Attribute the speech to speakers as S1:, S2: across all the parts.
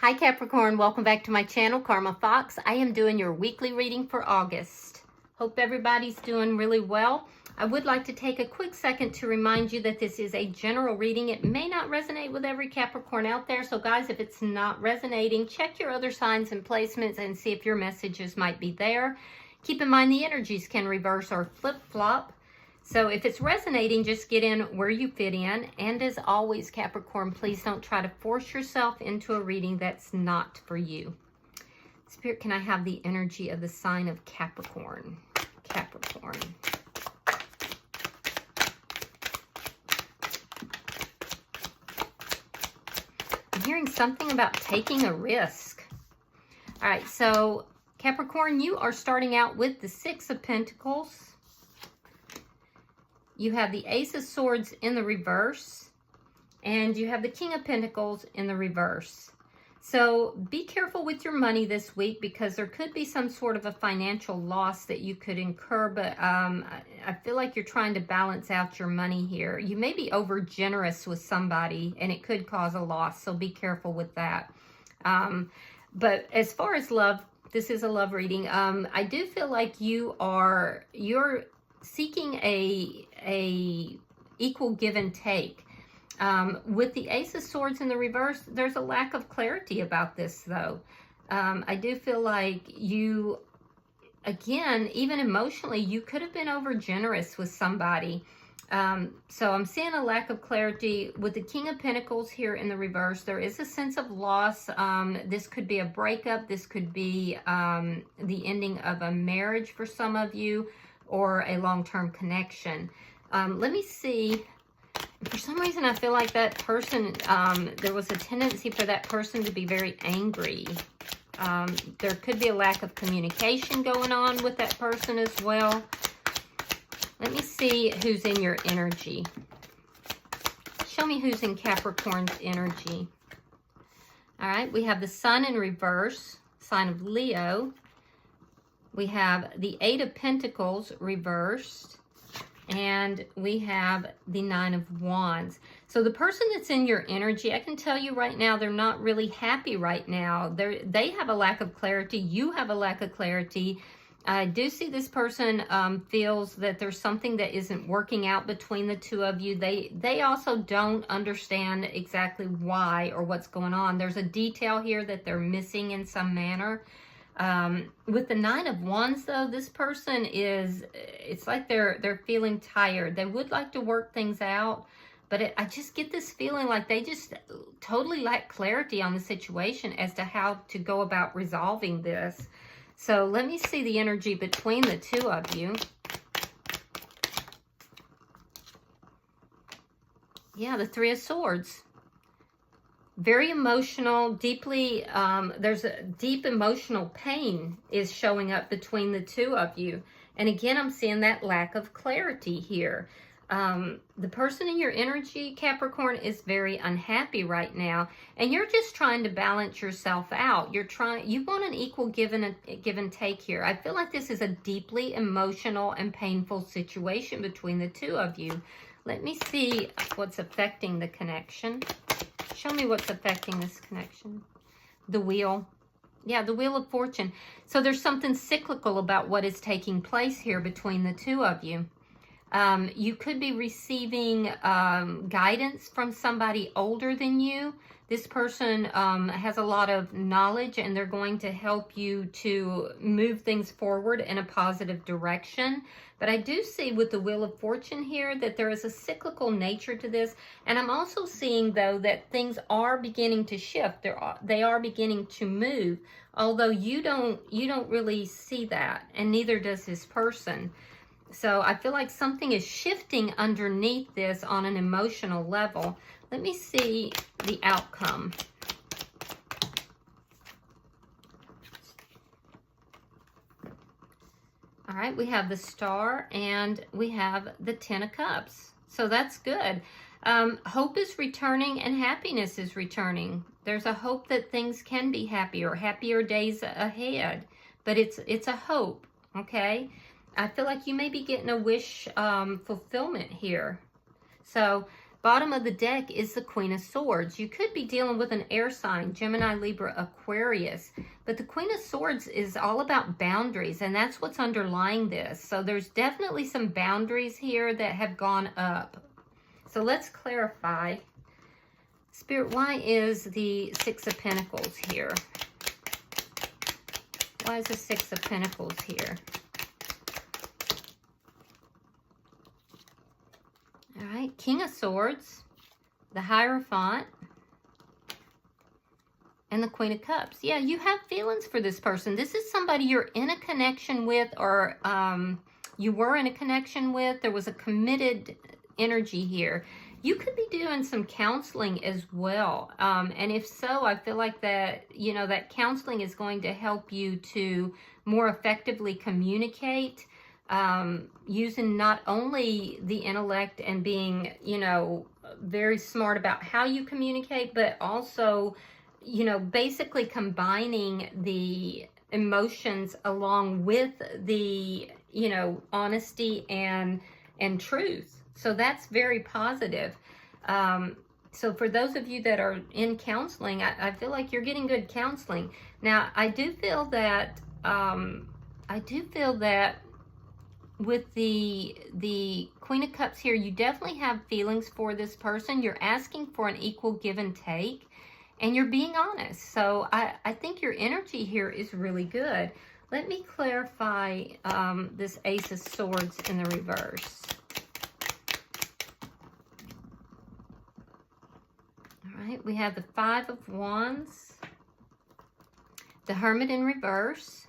S1: Hi Capricorn, welcome back to my channel, Karma Fox. I am doing your weekly reading for August. Hope everybody's doing really well. I would like to take a quick second to remind you that this is a general reading. It may not resonate with every Capricorn out there. So guys, if it's not resonating, check your other signs and placements and see if your messages might be there. Keep in mind the energies can reverse or flip-flop. So if it's resonating, just get in where you fit in. And as always, Capricorn, please don't try to force yourself into a reading that's not for you. Spirit, can I have the energy of the sign of Capricorn? Capricorn. I'm hearing something about taking a risk. All right, so Capricorn, you are starting out with the Six of Pentacles. You have the Ace of Swords in the reverse, and you have the King of Pentacles in the reverse. So be careful with your money this week because there could be some sort of a financial loss that you could incur, but I feel like you're trying to balance out your money here. You may be over generous with somebody, and it could cause a loss, so be careful with that. But as far as love, this is a love reading. I do feel like you're seeking a equal give and take. With the Ace of Swords in the reverse, there's a lack of clarity about this though. I do feel like you, again, even emotionally, you could have been over generous with somebody. So I'm seeing a lack of clarity with the King of Pentacles here in the reverse. There is a sense of loss. This could be a breakup. This could be the ending of a marriage for some of you, or a long-term connection. Let me see. For some reason, I feel like that person, there was a tendency for that person to be very angry. There could be a lack of communication going on with that person as well. Let me see who's in your energy. Show me who's in Capricorn's energy. All right, we have the Sun in reverse, sign of Leo. We have the Eight of Pentacles reversed, and we have the Nine of Wands. So the person that's in your energy, I can tell you right now, they're not really happy right now. They have a lack of clarity. You have a lack of clarity. I do see this person feels that there's something that isn't working out between the two of you. They also don't understand exactly why or what's going on. There's a detail here that they're missing in some manner. With the Nine of Wands though, this person it's like they're feeling tired. They would like to work things out, but I just get this feeling like they just totally lack clarity on the situation as to how to go about resolving this. So let me see the energy between the two of you. Yeah, the Three of Swords. Very emotional, deeply, there's a deep emotional pain is showing up between the two of you. And again, I'm seeing that lack of clarity here. The person in your energy, Capricorn, is very unhappy right now. And you're just trying to balance yourself out. You want an equal give and take here. I feel like this is a deeply emotional and painful situation between the two of you. Let me see what's affecting the connection. Show me what's affecting this connection. The Wheel. Yeah, the Wheel of Fortune. So there's something cyclical about what is taking place here between the two of you. You could be receiving guidance from somebody older than you. This person has a lot of knowledge and they're going to help you to move things forward in a positive direction. But I do see with the Wheel of Fortune here that there is a cyclical nature to this. And I'm also seeing, though, that things are beginning to shift. They are beginning to move, although you don't really see that, and neither does this person. So I feel like something is shifting underneath this on an emotional level. Let me see the outcome. All right, we have the Star and we have the Ten of Cups. So that's good. Hope is returning and happiness is returning. There's a hope that things can be happier days ahead. But it's a hope, okay? I feel like you may be getting a wish fulfillment here. So Bottom of the deck is the Queen of Swords. You could be dealing with an air sign, Gemini, Libra, Aquarius. But the Queen of Swords is all about boundaries, and that's what's underlying this. So there's definitely some boundaries here that have gone up. So let's clarify. Spirit, why is the Six of Pentacles here? Why is the Six of Pentacles here? All right, King of Swords, the Hierophant, and the Queen of Cups. Yeah, you have feelings for this person. This is somebody you're in a connection with, or you were in a connection with. There was a committed energy here. You could be doing some counseling as well. And if so, I feel like that, you know, that counseling is going to help you to more effectively communicate, using not only the intellect and being, you know, very smart about how you communicate, but also, you know, basically combining the emotions along with the, you know, honesty and truth. So that's very positive. So for those of you that are in counseling, I feel like you're getting good counseling. Now, I do feel that with the Queen of Cups here, you definitely have feelings for this person. You're asking for an equal give and take, and you're being honest. So I think your energy here is really good. Let me clarify this Ace of Swords in the reverse. All right, we have the Five of Wands, the Hermit in reverse,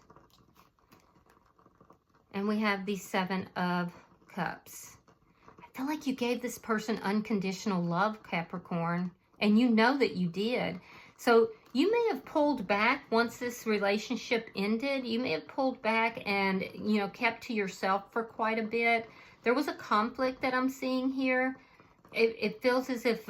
S1: and we have the Seven of Cups. I feel like you gave this person unconditional love, Capricorn, and you know that you did. So you may have pulled back once this relationship ended. You may have pulled back and, you know, kept to yourself for quite a bit. There was a conflict that I'm seeing here. It feels as if,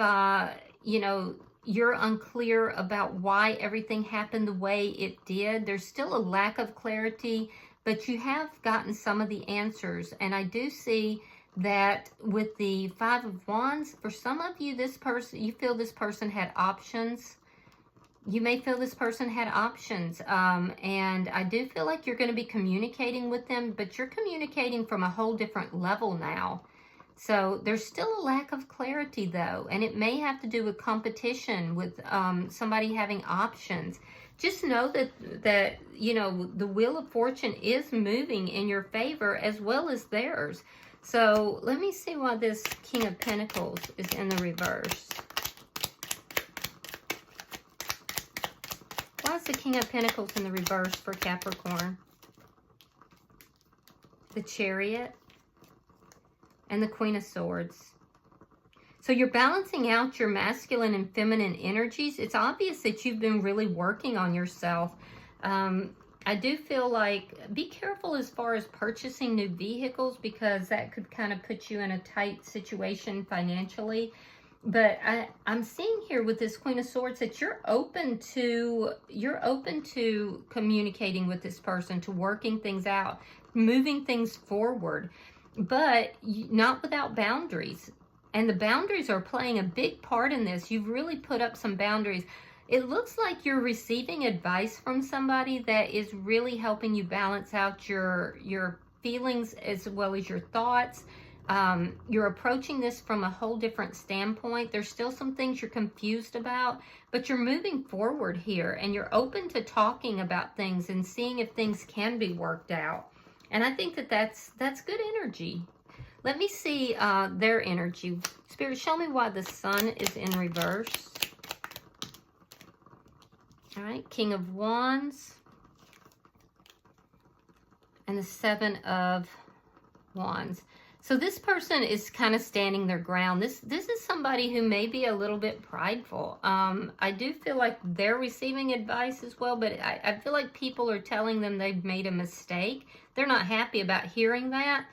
S1: you know, you're unclear about why everything happened the way it did. There's still a lack of clarity, but you have gotten some of the answers. And I do see that with the Five of Wands, for some of you, this person, you feel this person had options. You may feel this person had options. And I do feel like you're going to be communicating with them, but you're communicating from a whole different level now. So there's still a lack of clarity, though, and it may have to do with competition, with somebody having options. Just know that you know, the Wheel of Fortune is moving in your favor as well as theirs. So let me see why this King of Pentacles is in the reverse. Why is the King of Pentacles in the reverse for Capricorn? The Chariot and the Queen of Swords. So you're balancing out your masculine and feminine energies. It's obvious that you've been really working on yourself. I do feel like be careful as far as purchasing new vehicles, because that could kind of put you in a tight situation financially. But I'm seeing here with this Queen of Swords that you're open to communicating with this person, to working things out, moving things forward, but not without boundaries. And the boundaries are playing a big part in this. You've really put up some boundaries. It looks like you're receiving advice from somebody that is really helping you balance out your feelings as well as your thoughts. You're approaching this from a whole different standpoint. There's still some things you're confused about, but you're moving forward here, and you're open to talking about things and seeing if things can be worked out. And I think that that's good energy. Let me see their energy. Spirit, show me why the Sun is in reverse. All right, King of Wands and the Seven of Wands. So this person is kind of standing their ground. This is somebody who may be a little bit prideful. I do feel like they're receiving advice as well, but I feel like people are telling them they've made a mistake. They're not happy about hearing that.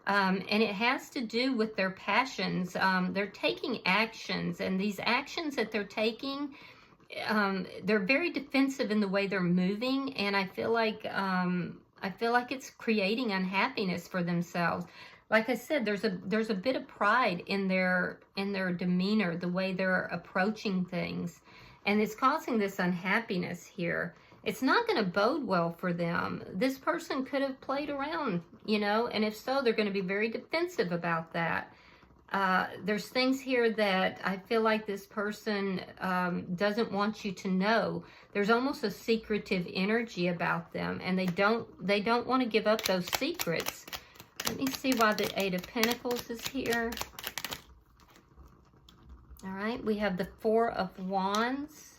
S1: And it has to do with their passions. They're taking actions, and these actions that they're taking, they're very defensive in the way they're moving, and I feel like it's creating unhappiness for themselves. like I said, there's a bit of pride in their demeanor, the way they're approaching things, and it's causing this unhappiness here. It's not going to bode well for them. This person could have played around, you know, and if so, they're going to be very defensive about that. There's things here that I feel like this person doesn't want you to know. There's almost a secretive energy about them, and they don't want to give up those secrets. Let me see why the Eight of Pentacles is here. All right, we have the Four of Wands.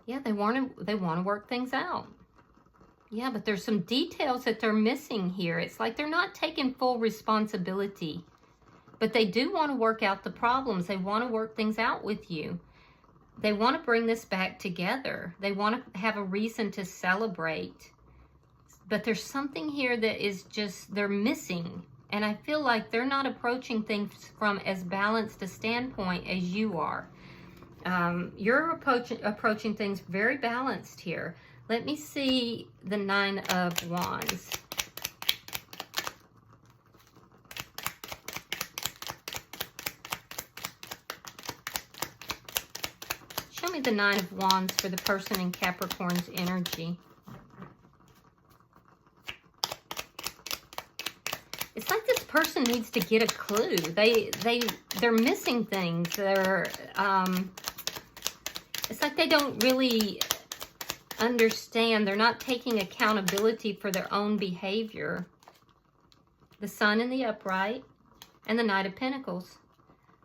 S1: Yeah, they want to work things out. Yeah, but there's some details that they're missing here. It's like they're not taking full responsibility, but they do want to work out the problems. They want to work things out with you. They want to bring this back together. They want to have a reason to celebrate. But there's something here that is just, they're missing. And I feel like they're not approaching things from as balanced a standpoint as you are. You're approaching things very balanced here. Let me see the Nine of Wands. Show me the Nine of Wands for the person in Capricorn's energy. It's like this person needs to get a clue. They're missing things. It's like they don't really understand. They're not taking accountability for their own behavior. The Sun in the upright and the Knight of Pentacles.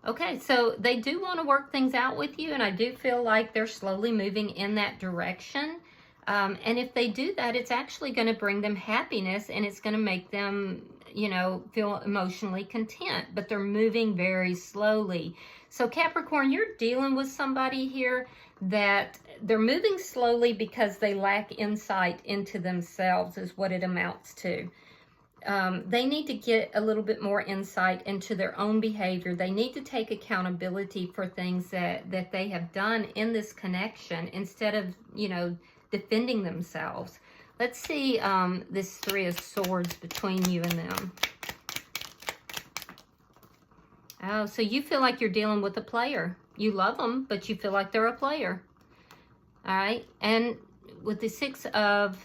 S1: Okay, so they do want to work things out with you, and I do feel like they're slowly moving in that direction. And if they do that, it's actually going to bring them happiness, and it's going to make them, you know, feel emotionally content. But they're moving very slowly. So Capricorn, you're dealing with somebody here that they're moving slowly because they lack insight into themselves, is what it amounts to. They need to get a little bit more insight into their own behavior. They need to take accountability for things that they have done in this connection instead of, you know, defending themselves. Let's see this Three of Swords between you and them. Oh, so you feel like you're dealing with a player. You love them, but you feel like they're a player. All right. And with the Six of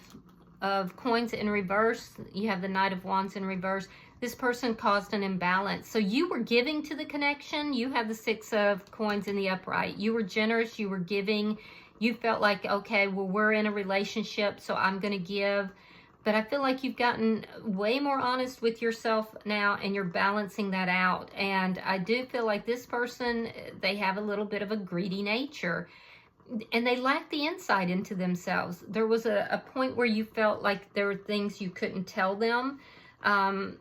S1: Coins in reverse, you have the Knight of Wands in reverse. This person caused an imbalance. So you were giving to the connection. You have the Six of Coins in the upright. You were generous. You were giving. You felt like, okay, well, we're in a relationship, so I'm going to give. But I feel like you've gotten way more honest with yourself now, and you're balancing that out. And I do feel like this person, they have a little bit of a greedy nature, and they lack the insight into themselves. There was a point where you felt like there were things you couldn't tell them. And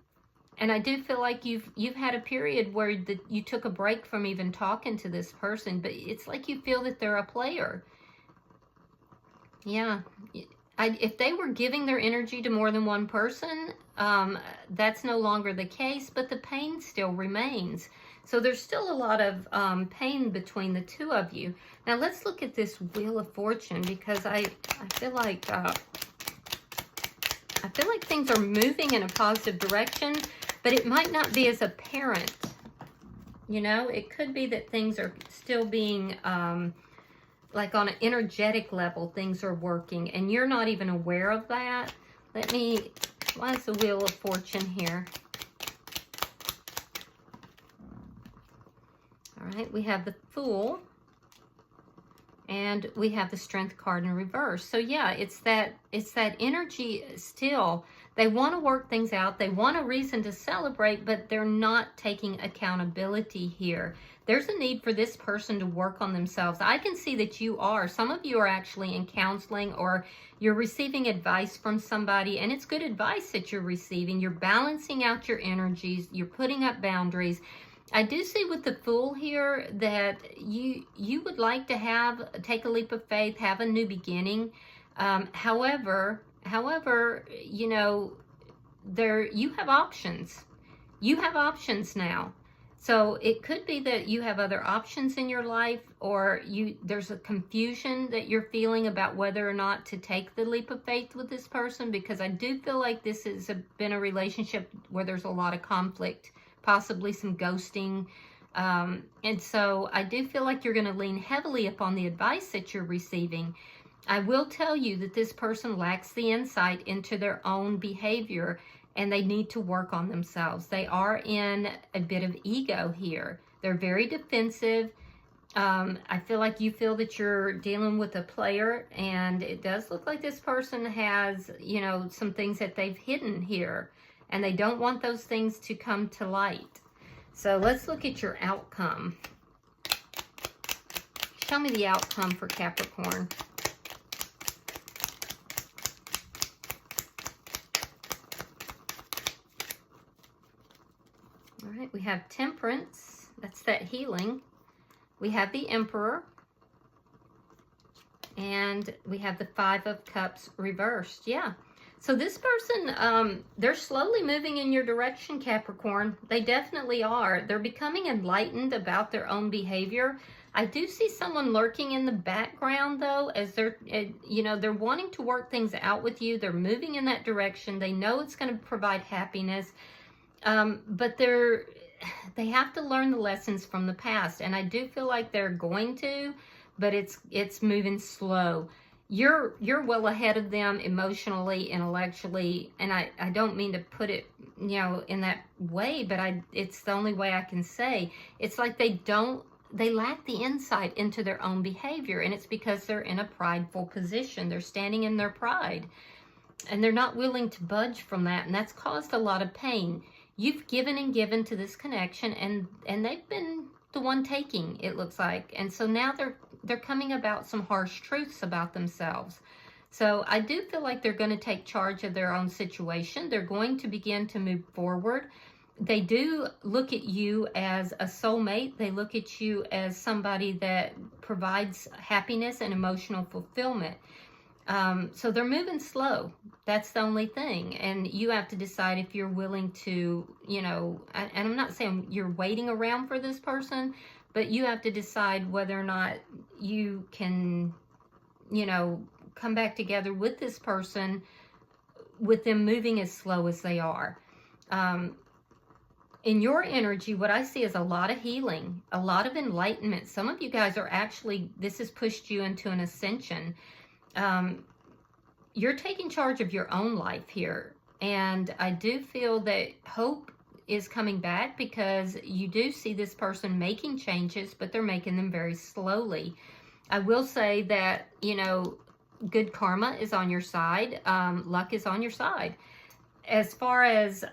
S1: I do feel like you've had a period where you took a break from even talking to this person, but it's like you feel that they're a player. Yeah. If they were giving their energy to more than one person, that's no longer the case, but the pain still remains. So there's still a lot of pain between the two of you. Now let's look at this Wheel of Fortune, because I feel like things are moving in a positive direction, but it might not be as apparent. You know, it could be that things are still being like on an energetic level, things are working, and you're not even aware of that. Why is the Wheel of Fortune here? All right, we have the Fool, and we have the Strength card in reverse. So yeah, it's that energy still. They want to work things out. They want a reason to celebrate, but they're not taking accountability here. There's a need for this person to work on themselves. I can see that you are. Some of you are actually in counseling, or you're receiving advice from somebody, and it's good advice that you're receiving. You're balancing out your energies. You're putting up boundaries. I do see with the Fool here that you would like to take a leap of faith, have a new beginning. However, you know, you have options. You have options now. So it could be that you have other options in your life, or there's a confusion that you're feeling about whether or not to take the leap of faith with this person, because I do feel like this has been a relationship where there's a lot of conflict, possibly some ghosting. And so I do feel like you're going to lean heavily upon the advice that you're receiving. I will tell you that this person lacks the insight into their own behavior, and they need to work on themselves. They are in a bit of ego here. They're very defensive. I feel like you feel that you're dealing with a player, and it does look like this person has, you know, some things that they've hidden here, and they don't want those things to come to light. So let's look at your outcome. Show me the outcome for Capricorn. All right, we have Temperance. That's that healing. We have the Emperor. And we have the Five of Cups reversed. Yeah. So this person, they're slowly moving in your direction, Capricorn. They definitely are. They're becoming enlightened about their own behavior. I do see someone lurking in the background, though, as they're, you know, they're wanting to work things out with you. They're moving in that direction. They know it's going to provide happiness. But they have to learn the lessons from the past, and I do feel like they're going to, but it's moving slow. You're well ahead of them emotionally, intellectually, and I don't mean to put it, you know, in that way, but it's the only way I can say. It's like they lack the insight into their own behavior, and it's because they're in a prideful position. They're standing in their pride, and they're not willing to budge from that, and that's caused a lot of pain. You've given and given to this connection, and they've been the one taking, it looks like. And so now they're coming about some harsh truths about themselves. So I do feel like they're going to take charge of their own situation. They're going to begin to move forward. They do look at you as a soulmate. They look at you as somebody that provides happiness and emotional fulfillment. So they're moving slow. That's the only thing. And you have to decide if you're willing to, you know, and I'm not saying you're waiting around for this person, but you have to decide whether or not you can, you know, come back together with this person with them moving as slow as they are. In your energy, what I see is a lot of healing, a lot of enlightenment. Some of you guys are actually, this has pushed you into an ascension. You're taking charge of your own life here, and I do feel that hope is coming back, because you do see this person making changes, but they're making them very slowly. I will say that, you know, good karma is on your side. Luck is on your side. As far as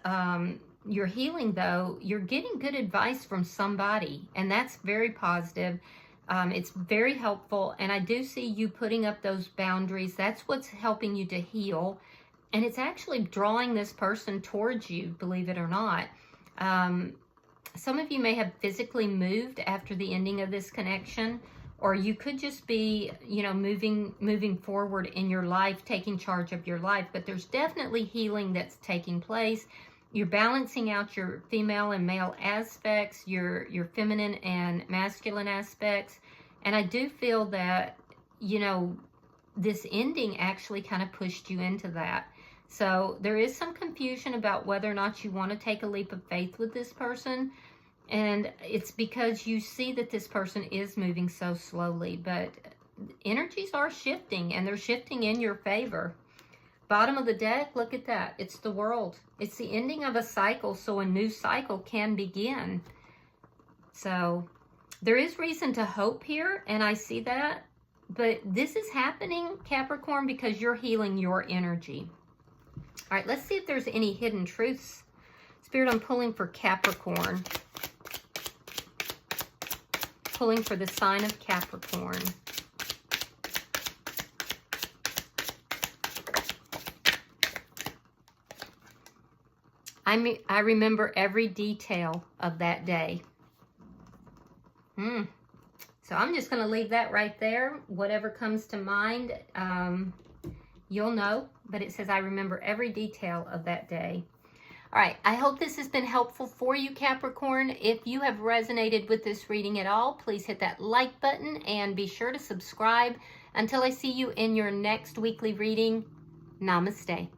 S1: your healing, though, you're getting good advice from somebody, and that's very positive. It's very helpful, and I do see you putting up those boundaries. That's what's helping you to heal, and it's actually drawing this person towards you, believe it or not. Some of you may have physically moved after the ending of this connection, or you could just be, you know, moving forward in your life, taking charge of your life, but there's definitely healing that's taking place. You're balancing out your female and male aspects, your feminine and masculine aspects. And I do feel that, you know, this ending actually kind of pushed you into that. So there is some confusion about whether or not you want to take a leap of faith with this person. And it's because you see that this person is moving so slowly. But energies are shifting, and they're shifting in your favor. Bottom of the deck, look at that. It's the World. It's the ending of a cycle, so a new cycle can begin. So there is reason to hope here, and I see that. But this is happening, Capricorn, because you're healing your energy. All right, let's see if there's any hidden truths. Spirit, I'm pulling for Capricorn. Pulling for the sign of Capricorn. I remember every detail of that day. So I'm just going to leave that right there. Whatever comes to mind, you'll know. But it says, I remember every detail of that day. All right, I hope this has been helpful for you, Capricorn. If you have resonated with this reading at all, please hit that like button and be sure to subscribe. Until I see you in your next weekly reading, namaste.